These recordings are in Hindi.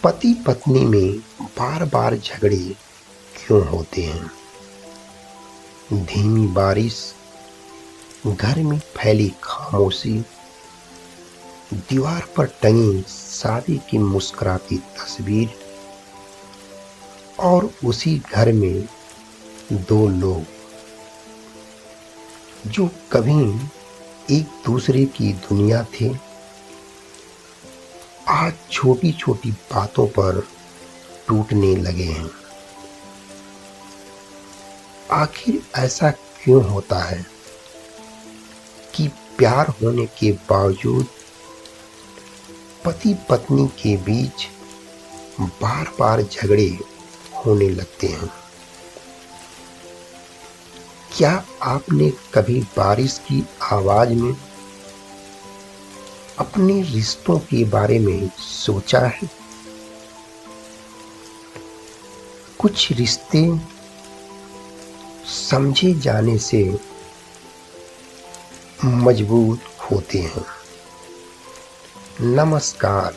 पति पत्नी में बार बार झगड़े क्यों होते हैं? धीमी बारिश, घर में फैली खामोशी, दीवार पर टंगी शादी की मुस्कुराती तस्वीर और उसी घर में दो लोग जो कभी एक दूसरे की दुनिया थे, आज छोटी छोटी बातों पर टूटने लगे हैं। आखिर ऐसा क्यों होता है कि प्यार होने के बावजूद पति पत्नी के बीच बार बार झगड़े होने लगते हैं? क्या आपने कभी बारिश की आवाज में अपने रिश्तों के बारे में सोचा है? कुछ रिश्ते समझे जाने से मजबूत होते हैं। नमस्कार,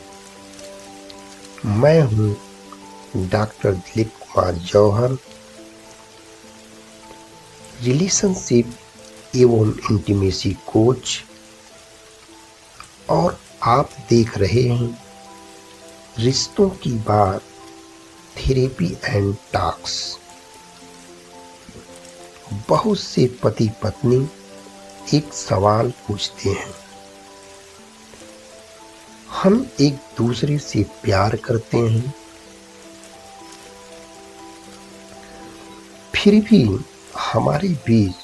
मैं हूं डॉक्टर दिलीप कुमार जौहर, रिलेशनशिप एवं इंटीमेसी कोच, और आप देख रहे हैं रिश्तों की बात थेरेपी एंड टॉक्स। बहुत से पति पत्नी एक सवाल पूछते हैं, हम एक दूसरे से प्यार करते हैं, फिर भी हमारे बीच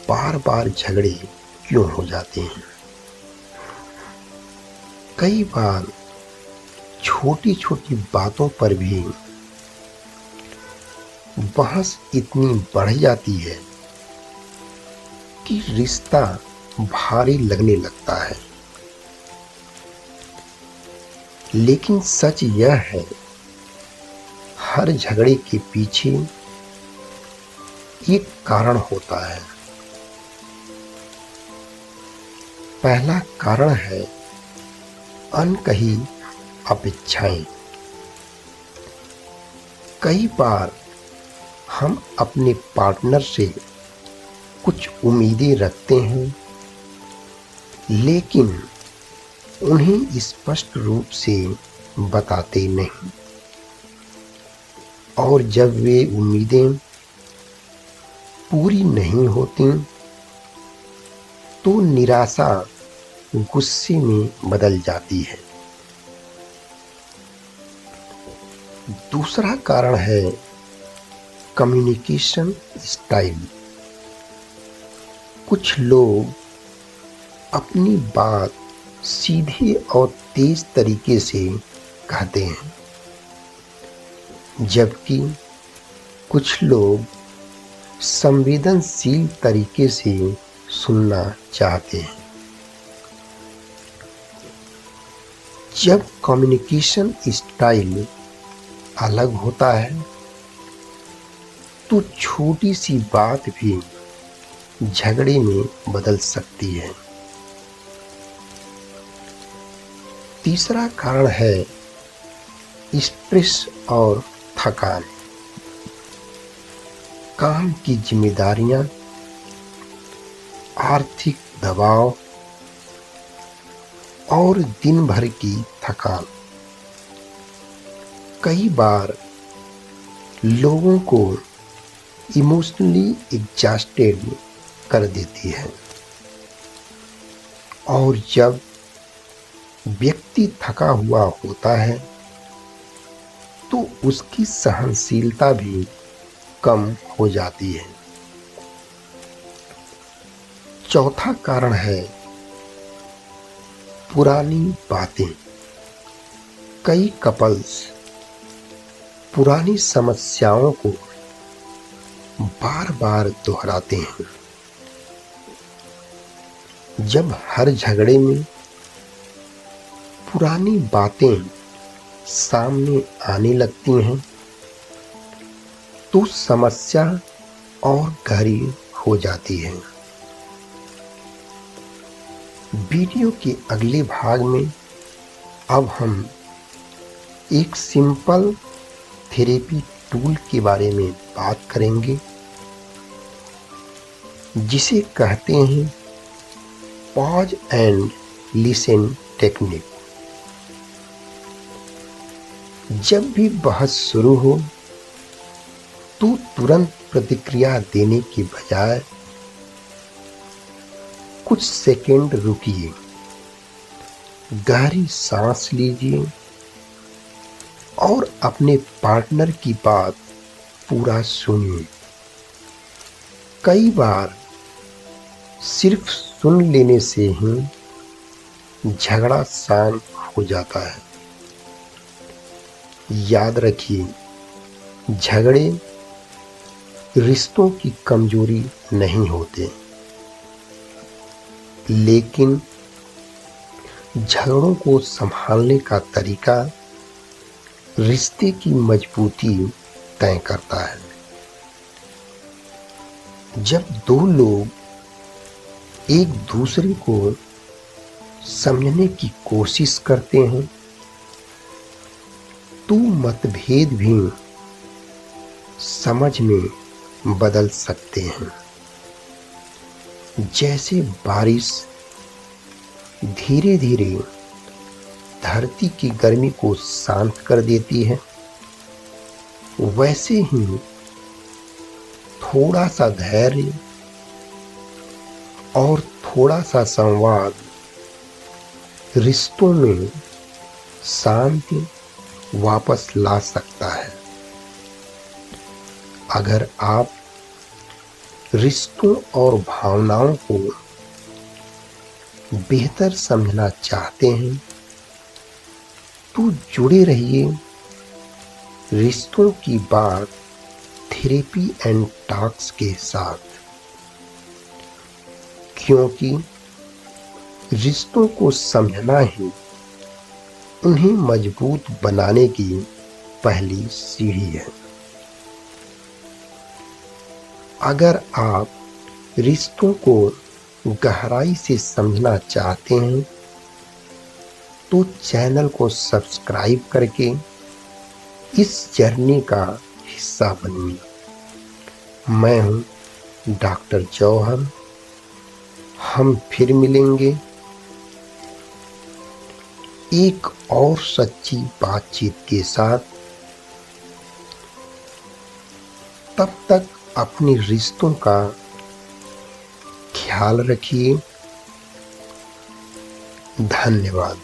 बार बार झगड़े क्यों हो जाते हैं? कई बार छोटी छोटी बातों पर भी बहस इतनी बढ़ जाती है कि रिश्ता भारी लगने लगता है। लेकिन सच यह है, हर झगड़े के पीछे एक कारण होता है। पहला कारण है अनकही अपेक्षाएं। कई बार हम अपने पार्टनर से कुछ उम्मीदें रखते हैं, लेकिन उन्हें स्पष्ट रूप से बताते नहीं, और जब वे उम्मीदें पूरी नहीं होती तो निराशा गुस्से में बदल जाती है। दूसरा कारण है कम्युनिकेशन स्टाइल। कुछ लोग अपनी बात सीधे और तेज तरीके से कहते हैं, जबकि कुछ लोग संवेदनशील तरीके से सुनना चाहते हैं। जब कम्युनिकेशन स्टाइल अलग होता है तो छोटी सी बात भी झगड़े में बदल सकती है। तीसरा कारण है स्ट्रेस और थकान। काम की जिम्मेदारियां, आर्थिक दबाव और दिन भर की थकान कई बार लोगों को इमोशनली एग्जॉस्टेड कर देती है, और जब व्यक्ति थका हुआ होता है तो उसकी सहनशीलता भी कम हो जाती है। चौथा कारण है पुरानी बातें। कई कपल्स पुरानी समस्याओं को बार बार दोहराते हैं। जब हर झगड़े में पुरानी बातें सामने आने लगती हैं तो समस्या और गहरी हो जाती है। वीडियो के अगले भाग में अब हम एक सिंपल थेरेपी टूल के बारे में बात करेंगे जिसे कहते हैं पॉज एंड लिसन टेक्निक। जब भी बहस शुरू हो तो तुरंत प्रतिक्रिया देने के बजाय कुछ सेकंड रुकिए, गहरी सांस लीजिए और अपने पार्टनर की बात पूरा सुनिए। कई बार सिर्फ सुन लेने से ही झगड़ा शांत हो जाता है। याद रखिए, झगड़े रिश्तों की कमजोरी नहीं होते, लेकिन झगड़ों को संभालने का तरीका रिश्ते की मजबूती तय करता है। जब दो लोग एक दूसरे को समझने की कोशिश करते हैं तो मतभेद भी समझ में बदल सकते हैं। जैसे बारिश धीरे धीरे धरती की गर्मी को शांत कर देती है, वैसे ही थोड़ा सा धैर्य और थोड़ा सा संवाद रिश्तों में शांति वापस ला सकता है। अगर आप रिश्तों और भावनाओं को बेहतर समझना चाहते हैं तो जुड़े रहिए रिश्तों की बात थेरेपी एंड टॉक्स के साथ, क्योंकि रिश्तों को समझना ही उन्हें मजबूत बनाने की पहली सीढ़ी है। अगर आप रिश्तों को गहराई से समझना चाहते हैं तो चैनल को सब्सक्राइब करके इस जर्नी का हिस्सा बनिए। मैं हूं डॉक्टर जौहर। हम फिर मिलेंगे एक और सच्ची बातचीत के साथ। तब तक अपने रिश्तों का ख्याल रखिए। धन्यवाद।